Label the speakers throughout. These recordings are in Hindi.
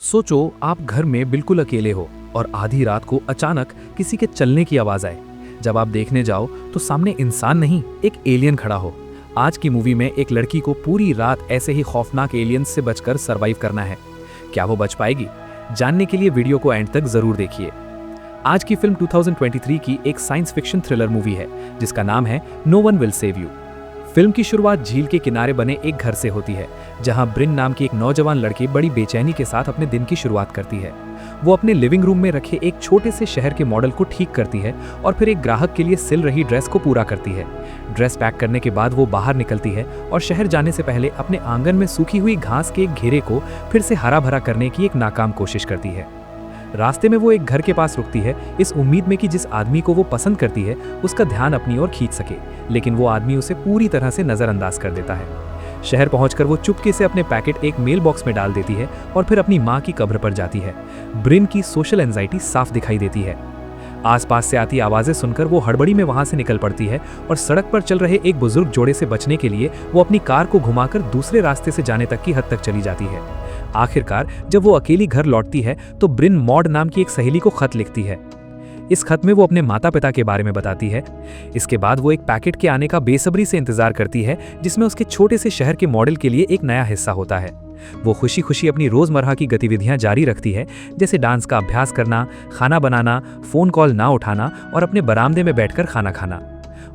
Speaker 1: सोचो आप घर में बिल्कुल अकेले हो और आधी रात को अचानक किसी के चलने की आवाज आए। जब आप देखने जाओ तो सामने इंसान नहीं, एक एलियन खड़ा हो। आज की मूवी में एक लड़की को पूरी रात ऐसे ही खौफनाक एलियंस से बचकर सरवाइव करना है। क्या वो बच पाएगी? जानने के लिए वीडियो को एंड तक जरूर देखिए। आज की फिल्म 2023 की एक साइंस फिक्शन थ्रिलर मूवी है जिसका नाम है no one will save you. Film की शुरुआत झील के किनारे बने एक घर से होती है जहां ब्रिन नाम की एक नौजवान लड़की बड़ी बेचैनी के साथ अपने दिन की शुरुआत करती है। वो अपने लिविंग रूम में रखे एक छोटे से शहर के मॉडल को ठीक करती है और फिर एक ग्राहक के लिए सिल रही ड्रेस को पूरा करती है। ड्रेस पैक करने के बाद वो बाहर निकलती है और शहर जाने से पहले अपने आंगन में सूखी हुई घास के एक घेरे को फिर से हरा भरा करने की एक नाकाम कोशिश करती है। रास्ते में वो एक घर के पास रुकती है, इस उम्मीद में कि जिस आदमी को वो पसंद करती है उसका ध्यान अपनी ओर खींच सके, लेकिन वो आदमी उसे पूरी तरह से नजरअंदाज कर देता है। शहर पहुंचकर वो चुपके से अपने पैकेट एक मेल बॉक्स में डाल देती है और फिर अपनी माँ की कब्र पर जाती है। ब्रिन की सोशल एंजाइटी साफ दिखाई देती है। आसपास से आती आवाजें सुनकर वो हड़बड़ी में वहां से निकल पड़ती है और सड़क पर चल रहे एक बुजुर्ग जोड़े से बचने के लिए वो अपनी कार को घुमाकर दूसरे रास्ते से जाने तक की हद तक चली जाती है। आखिरकार जब वो अकेली घर लौटती है तो ब्रिन मॉड नाम की एक सहेली को खत लिखती है। इस खत में वो अपने माता पिता के बारे में बताती है। इसके बाद वो एक पैकेट के आने का बेसब्री से इंतजार करती है जिसमें उसके छोटे से शहर के मॉडल के लिए एक नया हिस्सा होता है। वो खुशी खुशी अपनी रोजमर्रा की गतिविधियां जारी रखती है, जैसे डांस का अभ्यास करना, खाना बनाना, फोन कॉल ना उठाना और अपने बरामदे में बैठकर खाना खाना।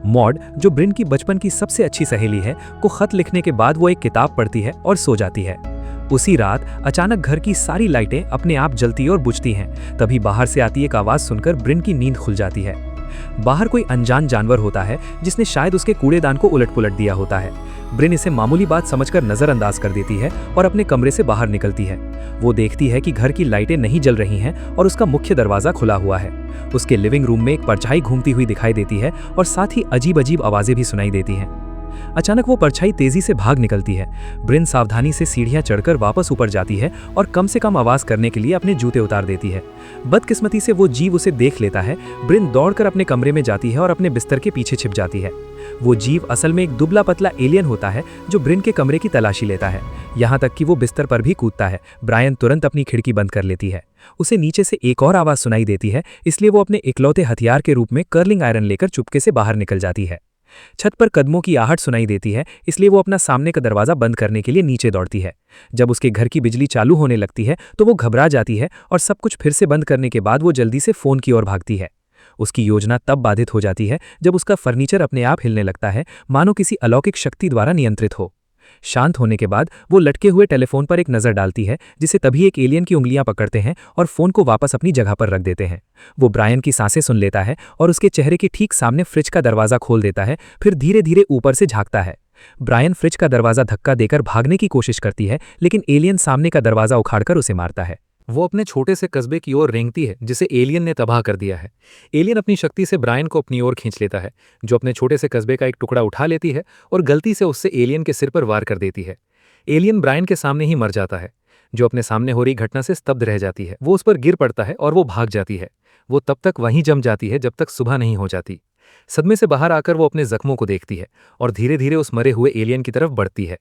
Speaker 1: मॉड, जो ब्रिन की बचपन की सबसे अच्छी सहेली है, को खत लिखने के बाद वो एक किताब पढ़ती है और सो जाती है। उसी रात अचानक घर की सारी लाइटें अपने आप जलती और बुझती हैं। तभी बाहर से आती एक आवाज सुनकर ब्रिन की नींद खुल जाती है। बाहर कोई अनजान जानवर होता है जिसने शायद उसके कूड़ेदान को उलट पुलट दिया होता है। ब्रिन इसे मामूली बात समझकर नजरअंदाज कर देती है और अपने कमरे से बाहर निकलती है। वो देखती है कि घर की लाइटें नहीं जल रही हैं और उसका मुख्य दरवाजा खुला हुआ है। उसके लिविंग रूम में एक परछाई घूमती हुई दिखाई देती है और साथ ही अजीब अजीब आवाजें भी सुनाई देती हैं। अचानक वो परछाई तेजी से भाग निकलती है। ब्रिन सावधानी से सीढ़ियां चढ़कर वापस ऊपर जाती है और कम से कम आवाज करने के लिए अपने जूते उतार देती है। बदकिस्मती से वो जीव उसे देख लेता है। ब्रिन दौड़कर अपने कमरे में जाती है और अपने बिस्तर के पीछे छिप जाती है। वो जीव असल में एक दुबला पतला एलियन होता है जो ब्रिन के कमरे की तलाशी लेता है, यहाँ तक कि वो बिस्तर पर भी कूदता है। ब्रायन तुरंत अपनी खिड़की बंद कर लेती है। उसे नीचे से एक और आवाज सुनाई देती है, इसलिए वो अपने इकलौते हथियार के रूप में कर्लिंग आयरन लेकर चुपके से बाहर निकल जाती है। छत पर कदमों की आहट सुनाई देती है, इसलिए वो अपना सामने का दरवाजा बंद करने के लिए नीचे दौड़ती है। जब उसके घर की बिजली चालू होने लगती है तो वो घबरा जाती है और सब कुछ फिर से बंद करने के बाद वो जल्दी से फोन की ओर भागती है। उसकी योजना तब बाधित हो जाती है जब उसका फर्नीचर अपने आप हिलने लगता है, मानो किसी अलौकिक शक्ति द्वारा नियंत्रित हो। शांत होने के बाद वो लटके हुए टेलीफोन पर एक नजर डालती है, जिसे तभी एक एलियन की उंगलियां पकड़ते हैं और फोन को वापस अपनी जगह पर रख देते हैं। वो ब्रायन की सांसें सुन लेता है और उसके चेहरे के ठीक सामने फ्रिज का दरवाजा खोल देता है, फिर धीरे धीरे ऊपर से झांकता है। ब्रायन फ्रिज का दरवाजा धक्का देकर भागने की कोशिश करती है, लेकिन एलियन सामने का दरवाजा उखाड़कर उसे मारता है। वो अपने छोटे से कस्बे की ओर रेंगती है जिसे एलियन ने तबाह कर दिया है। एलियन अपनी शक्ति से ब्रायन को अपनी ओर खींच लेता है, जो अपने छोटे से कस्बे का एक टुकड़ा उठा लेती है और गलती से उससे एलियन के सिर पर वार कर देती है। एलियन ब्रायन के सामने ही मर जाता है, जो अपने सामने हो रही घटना से स्तब्ध रह जाती है। वो उस पर गिर पड़ता है और वो भाग जाती है। वो तब तक वहीं जम जाती है जब तक सुबह नहीं हो जाती। सदमे से बाहर आकर वो अपने जख्मों को देखती है और धीरे धीरे उस मरे हुए एलियन की तरफ बढ़ती है।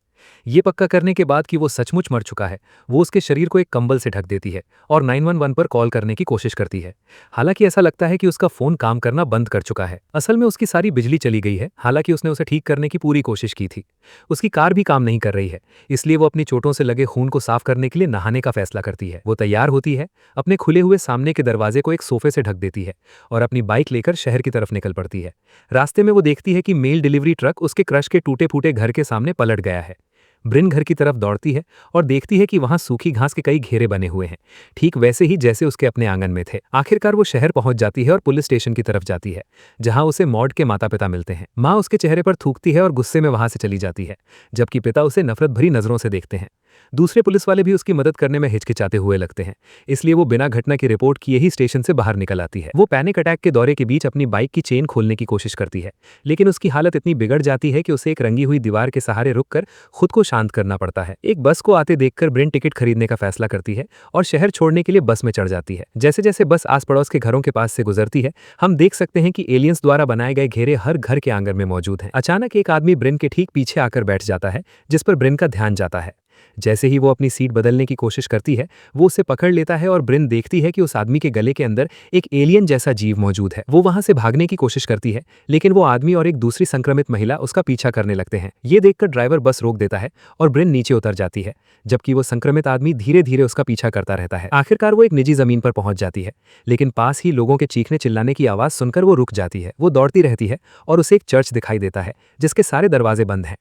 Speaker 1: ये पक्का करने के बाद कि वो सचमुच मर चुका है, वो उसके शरीर को एक कंबल से ढक देती है और 911 पर कॉल करने की कोशिश करती है। हालांकि ऐसा लगता है कि उसका फोन काम करना बंद कर चुका है। असल में उसकी सारी बिजली चली गई है, हालांकि उसने उसे ठीक करने की पूरी कोशिश की थी। उसकी कार भी काम नहीं कर रही है, इसलिए वो अपनी चोटों से लगे खून को साफ करने के लिए नहाने का फैसला करती है। वो तैयार होती है, अपने खुले हुए सामने के दरवाजे को एक सोफे से ढक देती है और अपनी बाइक लेकर शहर की तरफ निकल पड़ती है। रास्ते में वो देखती है कि मेल डिलीवरी ट्रक उसके क्रश के टूटे फूटे घर के सामने पलट गया है। ब्रिन घर की तरफ दौड़ती है और देखती है कि वहां सूखी घास के कई घेरे बने हुए हैं, ठीक वैसे ही जैसे उसके अपने आंगन में थे। आखिरकार वो शहर पहुंच जाती है और पुलिस स्टेशन की तरफ जाती है, जहां उसे मॉड के माता पिता मिलते हैं। माँ उसके चेहरे पर थूकती है और गुस्से में वहां से चली जाती है, जबकि पिता उसे नफरत भरी नजरों से देखते हैं। दूसरे पुलिस वाले भी उसकी मदद करने में हिचकिचाते हुए लगते हैं, इसलिए वो बिना घटना की रिपोर्ट किए ही स्टेशन से बाहर निकल आती है। वो पैनिक अटैक के दौरे के बीच अपनी बाइक की चेन खोलने की कोशिश करती है, लेकिन उसकी हालत इतनी बिगड़ जाती है कि उसे एक रंगी हुई दीवार के सहारे रुककर खुद को शांत करना पड़ता है। एक बस को आते देखकर ब्रिन टिकट खरीदने का फैसला करती है और शहर छोड़ने के लिए बस में चढ़ जाती है। जैसे जैसे बस आस पड़ोस के घरों के पास से गुजरती है, हम देख सकते हैं कि एलियंस द्वारा बनाए गए घेरे हर घर के आंगन में मौजूद हैं। अचानक एक आदमी ब्रिन के ठीक पीछे आकर बैठ जाता है, जिस पर ब्रिन का ध्यान जाता है।
Speaker 2: जैसे ही वो अपनी सीट बदलने की कोशिश करती है, वो उसे पकड़ लेता है और ब्रिन देखती है कि उस आदमी के गले के अंदर एक एलियन जैसा जीव मौजूद है। वो वहां से भागने की कोशिश करती है, लेकिन वो आदमी और एक दूसरी संक्रमित महिला उसका पीछा करने लगते हैं। ये देखकर ड्राइवर बस रोक देता है और ब्रिन नीचे उतर जाती है, जबकि वो संक्रमित आदमी धीरे धीरे उसका पीछा करता रहता है। आखिरकार वो एक निजी जमीन पर पहुंच जाती है, लेकिन पास ही लोगों के चीखने चिल्लाने की आवाज सुनकर वो रुक जाती है। वो दौड़ती रहती है और उसे एक चर्च दिखाई देता है जिसके सारे दरवाजे बंद हैं।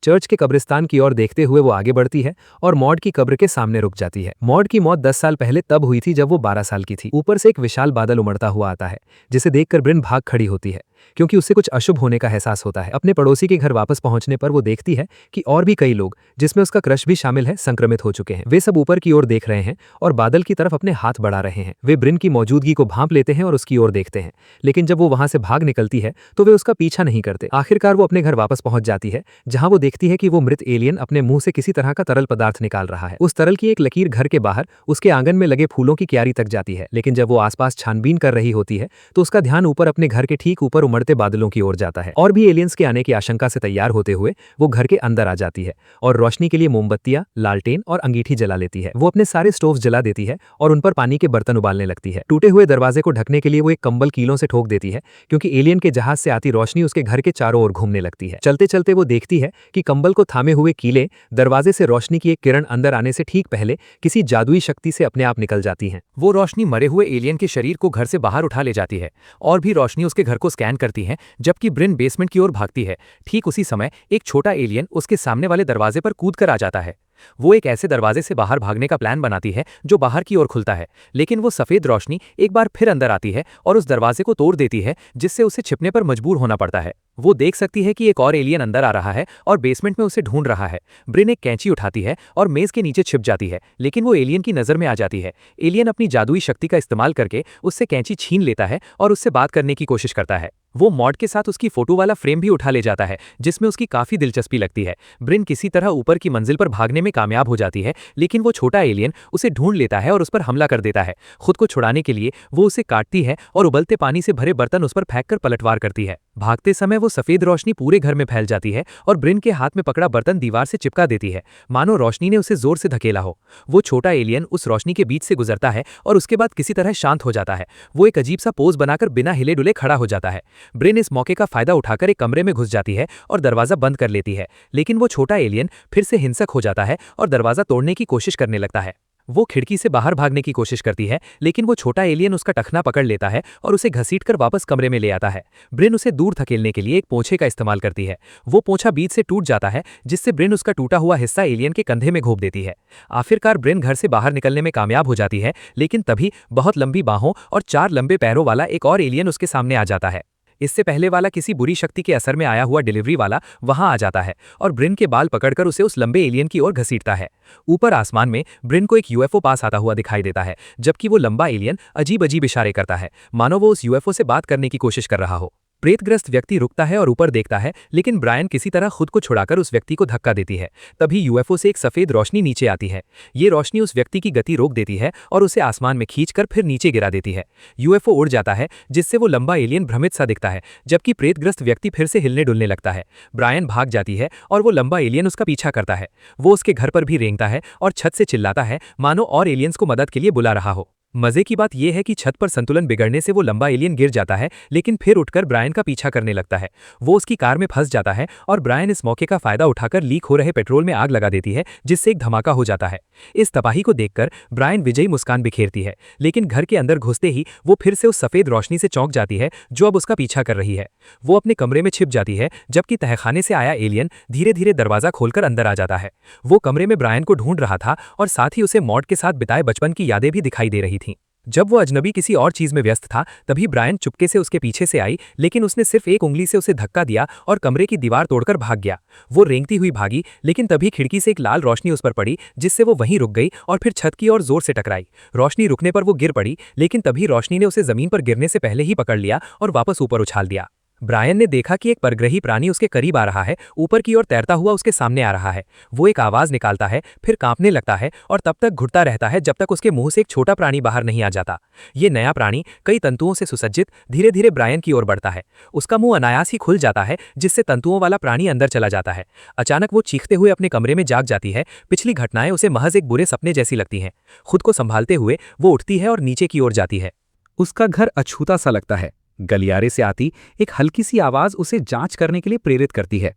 Speaker 2: चर्च के कब्रिस्तान की ओर देखते हुए वो आगे बढ़ती है और मॉड की कब्र के सामने रुक जाती है। मॉड की मौत 10 साल पहले तब हुई थी जब वो 12 साल की थी। ऊपर से एक विशाल बादल उमड़ता हुआ आता है, जिसे देखकर ब्रिन भाग खड़ी होती है, क्योंकि उसे कुछ अशुभ होने का एहसास होता है। अपने पड़ोसी के घर वापस पहुंचने पर वो देखती है कि और भी कई लोग, जिसमें उसका क्रश भी शामिल है, संक्रमित हो चुके हैं। वे सब ऊपर की ओर देख रहे हैं और बादल की तरफ अपने हाथ बढ़ा रहे हैं। वे ब्रिन की मौजूदगी को भांप लेते हैं और उसकी ओर देखते हैं, लेकिन जब वो वहां से भाग निकलती है तो वे उसका पीछा नहीं करते। आखिरकार वो अपने घर वापस पहुंच जाती है, जहां वो देखती है कि वो मृत एलियन अपने मुंह से किसी तरह का तरल पदार्थ निकाल रहा है। उस तरल की एक लकीर घर के बाहर उसके आंगन में लगे फूलों की क्यारी तक जाती है, लेकिन जब वो आसपास छानबीन कर रही होती है तो उसका ध्यान ऊपर अपने घर के ठीक ऊपर उमड़ते बादलों की ओर जाता है। और भी एलियंस के आने की आशंका से तैयार होते हुए वो घर के अंदर आ जाती है और रोशनी के लिए मोमबत्तियां, लालटेन और अंगीठी जला लेती है। वो अपने सारे स्टोव जला देती है और उन पर पानी के बर्तन उबालने लगती है। टूटे हुए दरवाजे को ढकने के लिए वो एक कंबल कीलों से ठोक देती है, क्योंकि एलियन के जहाज से आती रोशनी उसके घर के चारों ओर घूमने लगती है। चलते चलते वो देखती है कि कंबल को थामे हुए कीले दरवाजे से रोशनी की एक किरण अंदर आने से ठीक पहले किसी जादुई शक्ति से अपने आप निकल जाती हैं।
Speaker 1: वो रोशनी मरे हुए एलियन के शरीर को घर से बाहर उठा ले जाती है और भी रोशनी उसके घर को स्कैन करती है, जबकि ब्रिन बेसमेंट की ओर भागती है। ठीक उसी समय एक छोटा एलियन उसके सामने वाले दरवाजे पर कूद कर आ जाता है। वो एक ऐसे दरवाजे से बाहर भागने का प्लान बनाती है जो बाहर की ओर खुलता है, लेकिन वो सफेद रोशनी एक बार फिर अंदर आती है और उस दरवाजे को तोड़ देती है, जिससे उसे छिपने पर मजबूर होना पड़ता है। वो देख सकती है कि एक और एलियन अंदर आ रहा है और बेसमेंट में उसे ढूंढ रहा है। ब्रिन एक कैंची उठाती है और मेज के नीचे छिप जाती है, लेकिन वो एलियन की नजर में आ जाती है। एलियन अपनी जादुई शक्ति का इस्तेमाल करके उससे कैंची छीन लेता है और उससे बात करने की कोशिश करता है। वो मॉड के साथ उसकी फोटो वाला फ्रेम भी उठा ले जाता है, जिसमें उसकी काफी दिलचस्पी लगती है। ब्रिन किसी तरह ऊपर की मंजिल पर भागने में कामयाब हो जाती है, लेकिन वो छोटा एलियन उसे ढूंढ लेता है और उस पर हमला कर देता है। खुद को छुड़ाने के लिए वो उसे काटती है और उबलते पानी से भरे बर्तन उस पर फेंककर पलटवार करती है। भागते समय वो सफेद रोशनी पूरे घर में फैल जाती है और ब्रिन के हाथ में पकड़ा बर्तन दीवार से चिपका देती है, मानो रोशनी ने उसे जोर से धकेला हो। वो छोटा एलियन उस रोशनी के बीच से गुजरता है और उसके बाद किसी तरह शांत हो जाता है। वो एक अजीब सा पोज बनाकर बिना हिले डुले खड़ा हो जाता है। ब्रिन इस मौके का फायदा उठाकर एक कमरे में घुस जाती है और दरवाजा बंद कर लेती है, लेकिन वो छोटा एलियन फिर से हिंसक हो जाता है और दरवाजा तोड़ने की कोशिश करने लगता है। वो खिड़की से बाहर भागने की कोशिश करती है, लेकिन वो छोटा एलियन उसका टखना पकड़ लेता है और उसे घसीटकर वापस कमरे में ले आता है। ब्रिन उसे दूर धकेलने के लिए एक पोंछे का इस्तेमाल करती है। वो पोंछा बीच से टूट जाता है, जिससे ब्रिन उसका टूटा हुआ हिस्सा एलियन के कंधे में घोंप देती है। आखिरकार ब्रिन घर से बाहर निकलने में कामयाब हो जाती है, लेकिन तभी बहुत लंबी बाहों और 4 लंबे पैरों वाला एक और एलियन उसके सामने आ जाता है। इससे पहले वाला किसी बुरी शक्ति के असर में आया हुआ डिलीवरी वाला वहां आ जाता है और ब्रिन के बाल पकड़कर उसे उस लंबे एलियन की ओर घसीटता है। ऊपर आसमान में ब्रिन को एक यूएफओ पास आता हुआ दिखाई देता है, जबकि वो लंबा एलियन अजीब अजीब इशारे करता है, मानो वो उस यूएफओ से बात करने की कोशिश कर रहा हो। प्रेतग्रस्त व्यक्ति रुकता है और ऊपर देखता है, लेकिन ब्रायन किसी तरह खुद को छुड़ाकर उस व्यक्ति को धक्का देती है। तभी यूएफओ से एक सफेद रोशनी नीचे आती है। ये रोशनी उस व्यक्ति की गति रोक देती है और उसे आसमान में खींचकर फिर नीचे गिरा देती है। यूएफओ उड़ जाता है, जिससे वो लंबा एलियन भ्रमित सा दिखता है, जबकि प्रेतग्रस्त व्यक्ति फिर से हिलने डुलने लगता है। ब्रायन भाग जाती है और वो लंबा एलियन उसका पीछा करता है। वो उसके घर पर भी रेंगता है और छत से चिल्लाता है, मानो और एलियंस को मदद के लिए बुला रहा हो। मजे की बात यह है कि छत पर संतुलन बिगड़ने से वो लंबा एलियन गिर जाता है, लेकिन फिर उठकर ब्रायन का पीछा करने लगता है। वो उसकी कार में फंस जाता है और ब्रायन इस मौके का फायदा उठाकर लीक हो रहे पेट्रोल में आग लगा देती है, जिससे एक धमाका हो जाता है। इस तबाही को देखकर ब्रायन विजयी मुस्कान बिखेरती है, लेकिन घर के अंदर घुसते ही वो फिर से उस सफेद रोशनी से चौंक जाती है जो अब उसका पीछा कर रही है। वो अपने कमरे में छिप जाती है, जबकि तहखाने से आया एलियन धीरे धीरे दरवाजा खोलकर अंदर आ जाता है। वो कमरे में ब्रायन को ढूंढ रहा था और साथ ही उसे मॉड के साथ बिताए बचपन की यादें भी दिखाई दे रही थीं। जब वो अजनबी किसी और चीज में व्यस्त था, तभी ब्रायन चुपके से उसके पीछे से आई, लेकिन उसने सिर्फ एक उंगली से उसे धक्का दिया और कमरे की दीवार तोड़कर भाग गया। वो रेंगती हुई भागी, लेकिन तभी खिड़की से एक लाल रोशनी उस पर पड़ी, जिससे वो वहीं रुक गई और फिर छत की ओर जोर से टकराई। रोशनी रुकने पर वो गिर पड़ी, लेकिन तभी रोशनी ने उसे जमीन पर गिरने से पहले ही पकड़ लिया और वापस ऊपर उछाल दिया।
Speaker 2: ब्रायन ने देखा कि एक परग्रही प्राणी उसके करीब आ रहा है, ऊपर की ओर तैरता हुआ उसके सामने आ रहा है। वो एक आवाज निकालता है, फिर कांपने लगता है और तब तक घुटता रहता है जब तक उसके मुंह से एक छोटा प्राणी बाहर नहीं आ जाता। ये नया प्राणी कई तंतुओं से सुसज्जित धीरे धीरे ब्रायन की ओर बढ़ता है। उसका मुंह अनायास ही खुल जाता है, जिससे तंतुओं वाला प्राणी अंदर चला जाता है। अचानक वो चीखते हुए अपने कमरे में जाग जाती है। पिछली घटनाएं उसे महज एक बुरे सपने जैसी लगती हैं। खुद को संभालते हुए वो उठती है और नीचे की ओर जाती है।
Speaker 1: उसका घर अछूता सा लगता है। गलियारे से आती एक हल्की सी आवाज उसे जांच करने के लिए प्रेरित करती है।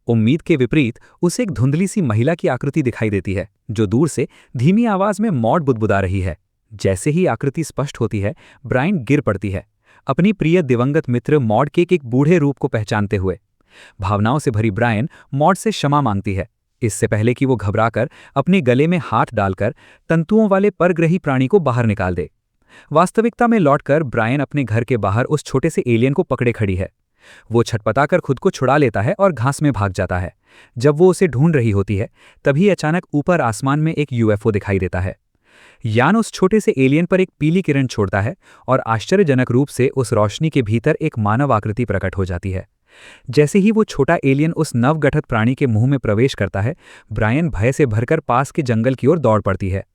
Speaker 1: उम्मीद के विपरीत उसे एक धुंधली सी महिला की आकृति दिखाई देती है, जो दूर से धीमी आवाज में मॉड बुदबुदा रही है। जैसे ही आकृति स्पष्ट होती है, ब्रायन गिर पड़ती है, अपनी प्रिय दिवंगत मित्र मॉड के एक बूढ़े रूप को पहचानते हुए। भावनाओं से भरी ब्रायन मॉड से क्षमा मांगती है, इससे पहले कि वो घबराकर अपने गले में हाथ डालकर तंतुओं वाले परग्रही प्राणी को बाहर निकाल दे। वास्तविकता में लौटकर ब्रायन अपने घर के बाहर उस छोटे से एलियन को पकड़े खड़ी है। वो छटपटाकर खुद को छुड़ा लेता है और घास में भाग जाता है। जब वो उसे ढूंढ रही होती है, तभी अचानक ऊपर आसमान में एक यूएफओ दिखाई देता है। यान उस छोटे से एलियन पर एक पीली किरण छोड़ता है और आश्चर्यजनक रूप से उस रोशनी के भीतर एक मानव आकृति प्रकट हो जाती है। जैसे ही वो छोटा एलियन उस नवगठित प्राणी के मुंह में प्रवेश करता है, ब्रायन भय से भरकर पास के जंगल की ओर दौड़ पड़ती है।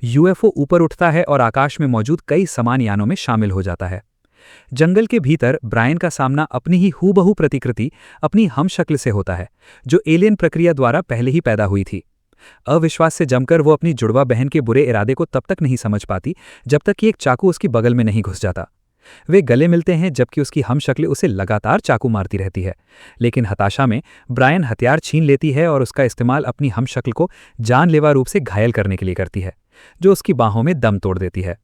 Speaker 1: यूएफओ ऊपर उठता है और आकाश में मौजूद कई समान यानों में शामिल हो जाता है। जंगल के भीतर ब्रायन का सामना अपनी ही हूबहू प्रतिकृति, अपनी हमशक्ल से होता है, जो एलियन प्रक्रिया द्वारा पहले ही पैदा हुई थी। अविश्वास से जमकर वो अपनी जुड़वा बहन के बुरे इरादे को तब तक नहीं समझ पाती जब तक कि एक चाकू उसकी बगल में नहीं घुस जाता। वे गले मिलते हैं, जबकि उसकी हमशक्ल उसे लगातार चाकू मारती रहती है। लेकिन हताशा में ब्रायन हथियार छीन लेती है और उसका इस्तेमाल अपनी हमशक्ल को जानलेवा रूप से घायल करने के लिए करती है, जो उसकी बाहों में दम तोड़ देती है।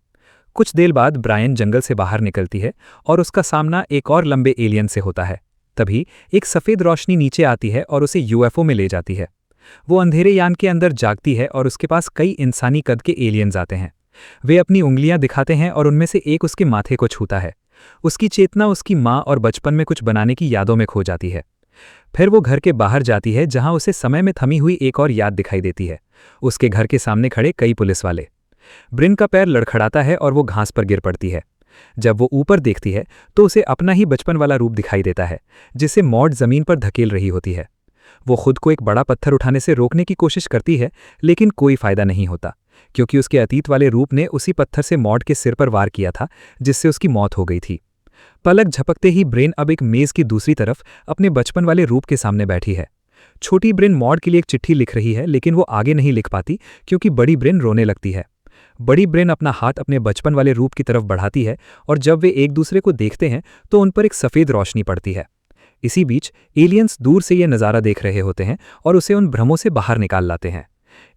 Speaker 1: कुछ देर बाद ब्रायन जंगल से बाहर निकलती है और उसका सामना एक और लंबे एलियन से होता है। तभी एक सफ़ेद रोशनी नीचे आती है और उसे यूएफओ में ले जाती है। वो अंधेरे यान के अंदर जागती है और उसके पास कई इंसानी कद के एलियंस आते हैं। वे अपनी उंगलियां दिखाते हैं और उनमें से एक उसके माथे को छूता है। उसकी चेतना उसकी माँ और बचपन में कुछ बनाने की यादों में खो जाती है। फिर वो घर के बाहर जाती है, जहां उसे समय में थमी हुई एक और याद दिखाई देती है, उसके घर के सामने खड़े कई पुलिस वाले। ब्रिन का पैर लड़खड़ाता है और वो घास पर गिर पड़ती है। जब वो ऊपर देखती है तो उसे अपना ही बचपन वाला रूप दिखाई देता है, जिसे मॉड जमीन पर धकेल रही होती है। वो खुद को एक बड़ा पत्थर उठाने से रोकने की कोशिश करती है, लेकिन कोई फायदा नहीं होता, क्योंकि उसके अतीत वाले रूप ने उसी पत्थर से मॉड के सिर पर वार किया था, जिससे उसकी मौत हो गई थी। पलक झपकते ही ब्रेन अब एक मेज की दूसरी तरफ अपने बचपन वाले रूप के सामने बैठी है। छोटी ब्रेन मॉड के लिए एक चिट्ठी लिख रही है, लेकिन वो आगे नहीं लिख पाती क्योंकि बड़ी ब्रेन रोने लगती है। बड़ी ब्रेन अपना हाथ अपने बचपन वाले रूप की तरफ बढ़ाती है और जब वे एक दूसरे को देखते हैं तो उन पर एक सफ़ेद रोशनी पड़ती है। इसी बीच एलियंस दूर से यह नज़ारा देख रहे होते हैं और उसे उन भ्रमों से बाहर निकाल लाते हैं।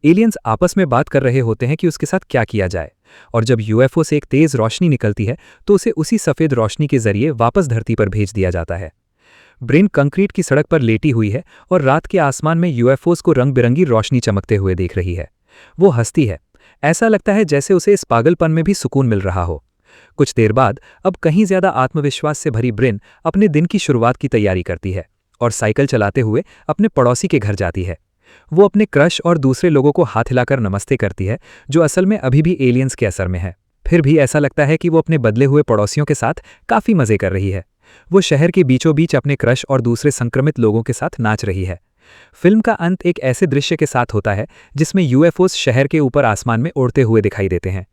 Speaker 1: एलियंस आपस में बात कर रहे होते हैं कि उसके साथ क्या किया जाए, और जब यूएफओ से एक तेज रोशनी निकलती है तो उसे उसी सफ़ेद रोशनी के जरिए वापस धरती पर भेज दिया जाता है। ब्रेन कंक्रीट की सड़क पर लेटी हुई है और रात के आसमान में यूएफओस को रंग बिरंगी रोशनी चमकते हुए देख रही है। वो हंसती है, ऐसा लगता है जैसे उसे इस पागलपन में भी सुकून मिल रहा हो। कुछ देर बाद अब कहीं ज्यादा आत्मविश्वास से भरी ब्रेन अपने दिन की शुरुआत की तैयारी करती है और साइकिल चलाते हुए अपने पड़ोसी के घर जाती है। वो अपने क्रश और दूसरे लोगों को हाथ हिलाकर नमस्ते करती है, जो असल में अभी भी एलियंस के असर में है। फिर भी ऐसा लगता है कि वो अपने बदले हुए पड़ोसियों के साथ काफी मजे कर रही है। वो शहर के बीचों बीच अपने क्रश और दूसरे संक्रमित लोगों के साथ नाच रही है। फिल्म का अंत एक ऐसे दृश्य के साथ होता है जिसमें यूएफओस शहर के ऊपर आसमान में उड़ते हुए दिखाई देते हैं।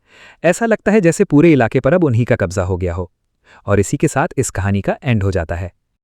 Speaker 1: ऐसा लगता है जैसे पूरे इलाके पर अब उन्हीं का कब्जा हो गया हो। और इसी के साथ इस कहानी का एंड हो जाता है।